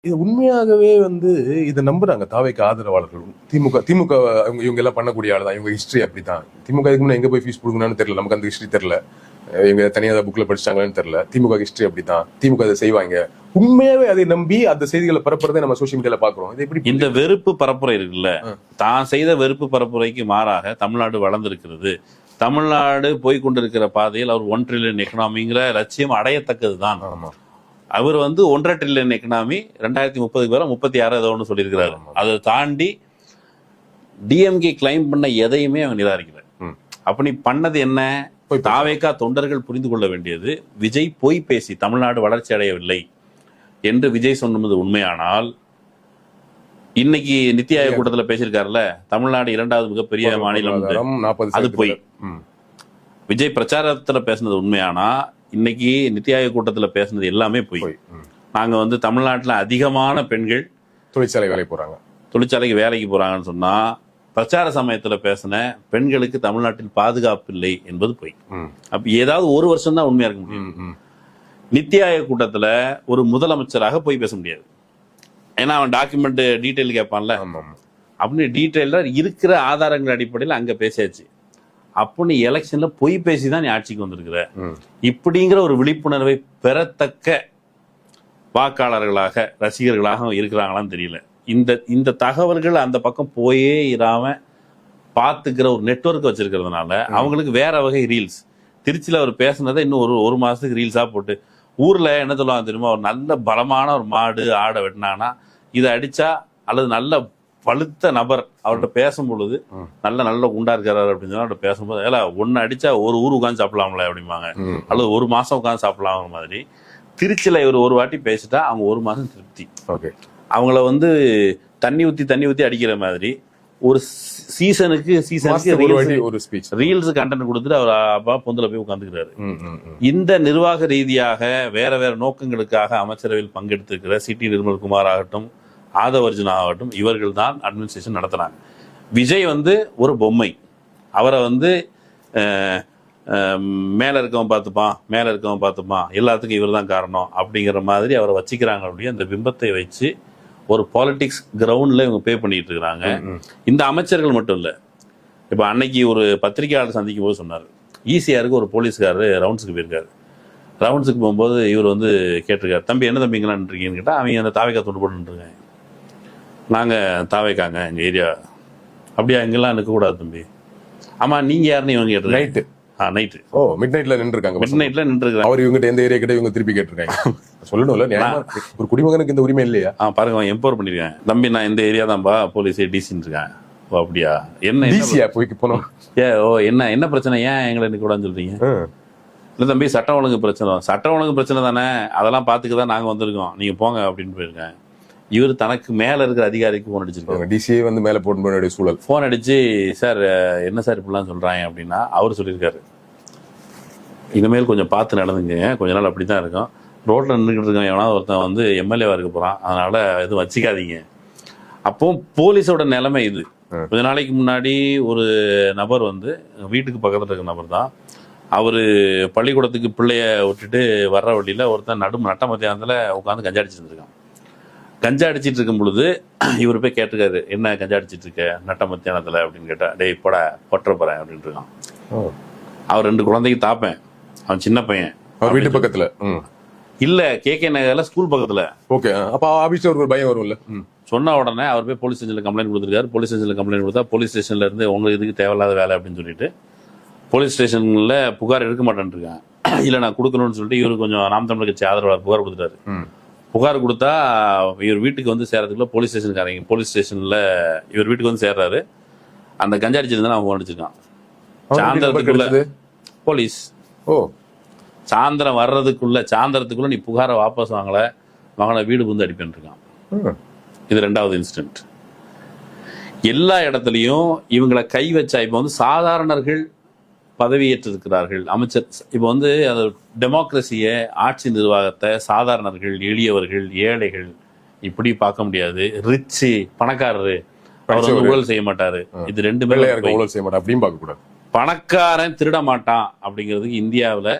இது உண்மையாகவே இதை நம்புறாங்க தாவேக்கு ஆதரவாளர்கள். திமுக இவங்க எல்லாம் பண்ணக்கூடிய ஆள் தான், இவங்க ஹிஸ்டரி அப்படித்தான். திமுக இதுக்கு முன்னாடி எங்க போய் ஃபீஸ் கொடுக்கணும்னு தெரியல, நமக்கு அந்த ஹிஸ்டரி தெரியல, இவங்க தனியாக புக்ல படிச்சாங்கன்னு தெரியல. திமுக ஹிஸ்டரி அப்படித்தான், திமுக அதை செய்வாங்க. உண்மையாவே அதை நம்பி அந்த செய்திகளை பரப்புறதை நம்ம சோசியல் மீடியால பாக்குறோம். இது எப்படி இந்த வெறுப்பு பரப்புரை இருக்குல்ல, தான் செய்த வெறுப்பு பரப்புரைக்கு மாறாக தமிழ்நாடு வளர்ந்திருக்கிறது. தமிழ்நாடு போய்கொண்டிருக்கிற பாதையில் அவர் 1 ட்ரில்லியன் எக்கனாமிங்கிற லட்சியம் அடையத்தக்கது தான். அவர் 1.5 ட்ரில்லியன் எக்கனாமி 2030 வரை 36 ஏதோ ஒன்று சொல்லியிருக்கிறாரு. அதை தாண்டி டிஎம்கே கிளைம் பண்ண எதையுமே அவன் நிராகரிக்கிறார். அப்ப நீ பண்ணது என்ன? தாவேகா தொண்டர்கள் புரிந்து கொள்ள வேண்டியது, விஜய் பொய் பேசி தமிழ்நாடு வளர்ச்சி அடையவில்லை என்று விஜய் சொன்னது உண்மையானால், இன்னைக்கு நித்தி ஆயோக் கூட்டத்தில் பேசியிருக்காருல்ல, தமிழ்நாடு 2வது மிகப்பெரிய மாநிலம், அது பொய். விஜய் பிரச்சாரத்துல பேசினது உண்மையானா, இன்னைக்கு நித்தி ஆயோக் கூட்டத்தில் பேசினது எல்லாமே போய். நாங்க தமிழ்நாட்டில் அதிகமான பெண்கள் தொழிற்சாலைக்கு வேலைக்கு போறாங்கன்னு சொன்னா, பிரச்சார சமயத்துல பேசின பெண்களுக்கு தமிழ்நாட்டில் பாதுகாப்பு இல்லை என்பது போய். அப்ப ஏதாவது ஒரு வருஷம் தான் உண்மையா இருக்க முடியும். நித்தி ஆயோக் கூட்டத்துல ஒரு முதலமைச்சராக போய் பேச முடியாது, ஏன்னா அவன் டாக்குமெண்ட் டீட்டெயில் கேட்பான்ல. அப்படின்னு டீட்டெயிலா இருக்கிற ஆதாரங்கள் அடிப்படையில் அங்க பேசியாச்சு. அப்போ நீ எலெக்ஷன்ல பொய் பேசிதான் நீ ஆட்சிக்கு வந்திருக்கிற. இப்படிங்கிற ஒரு விழிப்புணர்வை பெறத்தக்க வாக்காளர்களாக ரசிகர்களாக இருக்கிறாங்களான்னு தெரியல. இந்த தகவல்கள் அந்த பக்கம் போயே இராம பார்த்துக்கிற ஒரு நெட்வொர்க் வச்சிருக்கிறதுனால அவங்களுக்கு வேற வகை ரீல்ஸ். திருச்சியில் அவர் பேசுனதை இன்னும் ஒரு மாசத்துக்கு ரீல்ஸா போட்டு ஊர்ல என்ன சொல்லுவாங்க தெரியுமா, ஒரு நல்ல பலமான ஒரு மாடு ஆடை வெட்டினாங்கன்னா இதை அடிச்சா, அல்லது நல்ல பழுத்த நபர் அவர்கிட்ட பேசும் பொழுது நல்ல குண்டா இருக்காரு அப்படின்னு சொன்னா அவர்கிட்ட பேசும்போது, ஏல ஒன்னு அடிச்சா ஒரு ஊர் உட்காந்து சாப்பிடலாம்ல அப்படிம்பாங்க, அல்லது ஒரு மாசம் உட்காந்து சாப்பிடலாம் மாதிரி. திருச்சியில இவர் ஒரு வாட்டி பேசிட்டா அவங்க ஒரு மாசம் திருப்தி. அவங்கள தண்ணி ஊத்தி அடிக்கிற மாதிரி ஒரு சீசனுக்கு ரீல்ஸ் கண்டென்ட் கொடுத்துட்டு அவர் அப்பா பொந்துல போய் உட்காந்துக்கிறாரு. இந்த நிர்வாக ரீதியாக வேற நோக்கங்களுக்காக அமைச்சரவையில் பங்கெடுத்திருக்கிற சிடி நிர்மல்குமார் ஆகட்டும், ஆதவர்ஜுனா ஆகட்டும், இவர்கள் தான் அட்மினிஸ்ட்ரேஷன் நடத்துறாங்க. விஜய் ஒரு பொம்மை. அவரை மேல இருக்கவன் பார்த்துப்பான், எல்லாத்துக்கும் இவர் தான் காரணம் அப்படிங்கிற மாதிரி அவரை வச்சுக்கிறாங்க. அப்படியே அந்த பிம்பத்தை வச்சு ஒரு பாலிடிக்ஸ் கிரவுண்ட்ல இவங்க பே பண்ணிட்டு இருக்கிறாங்க. இந்த அமைச்சர்கள் மட்டும் இல்ல, இப்ப அன்னைக்கு ஒரு பத்திரிகையாளர் சந்திக்கும் போது சொன்னார், ஈசிஆருக்கு ஒரு போலீஸ்காரரு ரவுண்ட்ஸுக்கு போயிருக்காரு. ரவுண்ட்ஸுக்கு போகும்போது இவர் கேட்டிருக்காரு, தம்பி என்ன தம்பிங்களான்னு இருக்கீங்கன்னு கேட்டா, அவங்க அந்த தாவேக்கா தொண்டு போட்டுருக்காங்க. நாங்க தாவேக்காங்க எங்க ஏரியா. அப்படியா, எங்கெல்லாம் நிற்கக்கூடாது தம்பி. ஆமா, நீங்க யாருன்னு இவங்க கேட்டிருக்காங்க. நைட்டு மிட் நைட்ல நின்றுருக்காங்க. அவர் இவங்க எந்த ஏரியா கிட்ட இவங்க திருப்பி கேட்டிருக்காங்க. சொல்லணும்ல, ஒரு குடிமகனுக்கு இந்த உரிமை இல்லையா? பாருங்க, எம்பவர் பண்ணிருக்கேன். தம்பி நான் இந்த ஏரியா தான்பா, போலீஸ் டிசின்னு இருக்கேன். ஓ அப்படியா, என்ன போய்க்கு போனோம். என்ன பிரச்சனை, ஏன் எங்களை நிக்க கூடாதுன்னு சொல்றீங்க? இல்ல தம்பி, சட்டம் ஒழுங்கு பிரச்சனை தானே, அதெல்லாம் பாத்துக்கதான் நாங்க வந்திருக்கோம், நீங்க போங்க அப்படின்னு போயிருக்கேன். இவர் தனக்கு மேல இருக்கிற அதிகாரிக்கு போன் அடிச்சிருக்காங்க. டிசிஏ மேல போன் சூழல். போன் அடிச்சு, சார் என்ன சார் இப்படிலாம் சொல்றாங்க அப்படின்னா, அவர் சொல்லியிருக்காரு, இனிமேல் கொஞ்சம் பார்த்து நடந்துங்க, கொஞ்ச நாள் அப்படித்தான் இருக்கும். ரோட்ல நின்றுக்கிட்டு இருக்கான் எவனாவது ஒருத்தன் எம்எல்ஏவா இருக்க போறான், அதனால எதுவும் வச்சுக்காதீங்க. அப்போ போலீஸோட நிலைமை இது. கொஞ்ச நாளைக்கு முன்னாடி ஒரு நபர் வீட்டுக்கு பக்கத்துல இருக்க நபர் தான், அவரு பள்ளிக்கூடத்துக்கு பிள்ளைய விட்டுட்டு வர்ற வழியில ஒருத்தன் நட்ட மத்தியானத்துல உட்காந்து கஞ்சா அடிச்சுட்டு இருக்கான். கஞ்சா அடிச்சிட்டு இருக்கும் பொழுது இவர் போய் கேட்டிருக்காரு, என்ன கஞ்சா அடிச்சிட்டு இருக்க நட்ட மத்தியானத்துல அப்படின்னு கேட்டா, டேய் போட பொட்ட போறேன் அப்படின்ட்டு இருக்கான். அவர் 2 குழந்தைக்கு தாப்பேன், அவன் சின்ன பையன், வீட்டு பக்கத்துல இல்ல கேகே நகர்ல ஸ்கூல் பக்கத்துல. ஓகே, அப்ப ஆபீஸ்ல ஒரு பயம் வரும்ல. சொன்ன உடனே அவர் போய் போலீஸ் ஸ்டேஷன்ல கம்ப்ளைண்ட் கொடுத்துருக்காரு. போலீஸ் ஸ்டேஷன்ல கம்ப்ளைண்ட் கொடுத்தா போலீஸ் ஸ்டேஷன்ல இருந்து உங்களுக்கு இதுக்கு தேவையில்லாத வேலை அப்படின்னு சொல்லிட்டு போலீஸ் ஸ்டேஷன்ல புகார் எடுக்க மாட்டேன்னு இருக்காங்க. இல்ல நான் கொடுக்கணும்னு சொல்லிட்டு இவரு கொஞ்சம் நாம் தமிழர் கட்சி ஆதரவாளர் புகார் கொடுத்துட்டாரு. புகார் கொடுத்தா இவர் வீட்டுக்கு சேர்றதுக்குள்ள போலீஸ் ஸ்டேஷன்காரங்க போலீஸ் ஸ்டேஷன்ல இவர் வீட்டுக்கு சேர்றாரு. அந்த கஞ்சா அடிச்சிருந்தா அவன் அடிச்சிருக்கான். சாயந்தரத்துக்குள்ள போலீஸ் சாயந்தரத்துக்குள்ள நீ புகாரை வாபஸ் வாங்கல வீடு அடிப்பேன் இருக்கான். இது 2வது இன்சிடென்ட். எல்லா இடத்துலையும் இவங்களை கை வச்சா, இப்ப சாதாரணர்கள் பதவியேற்றிருக்கிறார்கள் அமைச்சர். இப்போ அந்த டெமோக்ரஸியை, ஆட்சி நிர்வாகத்தை சாதாரணர்கள், எளியவர்கள், ஏழைகள் இப்படி பார்க்க முடியாது. ரிச்சு பணக்காரரு அவர் ஊழல் செய்ய மாட்டாரு, இது 2 ஊழல் செய்ய மாட்டார் அப்படின்னு பார்க்க கூடாது. பணக்காரன் திருட மாட்டான் அப்படிங்கிறதுக்கு இந்தியாவில்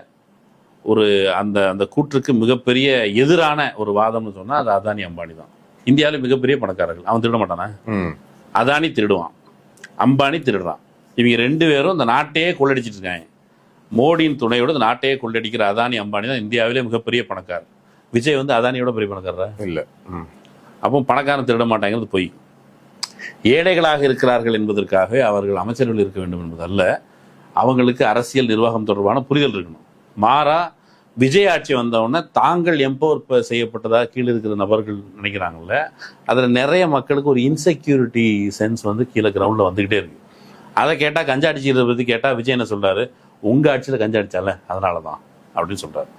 ஒரு அந்த அந்த கூற்றுக்கு மிகப்பெரிய எதிரான ஒரு வாதம்னு சொன்னா அது அதானி அம்பானி தான். இந்தியாவில் மிகப்பெரிய பணக்காரர்கள். அவன் திருட மாட்டானா? அதானி திருடுவான், அம்பானி திருடுறான். இவங்க 2 பேரும் இந்த நாட்டையே கொள்ளடிச்சிட்டு இருக்காங்க. மோடியின் துணையோட இந்த நாட்டையே கொள்ளடிக்கிற அதானி அம்பானி தான் இந்தியாவிலே மிகப்பெரிய பணக்காரர். விஜய் வந்து அதானியோட பெரிய பணக்காரரா? இல்ல. அப்போ பணக்காரன் திருட மாட்டாங்கிறது பொய். ஏழைகளாக இருக்கிறார்கள் என்பதற்காக அவர்கள் அமைச்சர்கள் இருக்க வேண்டும் என்பதல்ல, அவங்களுக்கு அரசியல் நிர்வாகம் தொடர்பான புரிதல் இருக்கணும். மாறா விஜய் ஆட்சி வந்தவுடனே தாங்கள் எம்பவர் செய்யப்பட்டதாக கீழே இருக்கிற நபர்கள் நினைக்கிறாங்கல்ல, அதில் நிறைய மக்களுக்கு ஒரு இன்செக்யூரிட்டி சென்ஸ் வந்து கீழே கிரவுண்டில் வந்துக்கிட்டே இருக்கு. அதை கேட்டால் கஞ்சா அடிச்சுக்கிறத பற்றி கேட்டால் விஜய் என்ன சொல்றாரு? உங்கள் ஆட்சியில் கஞ்சா அடிச்சால அதனால தான் அப்படின்னு சொல்றாரு.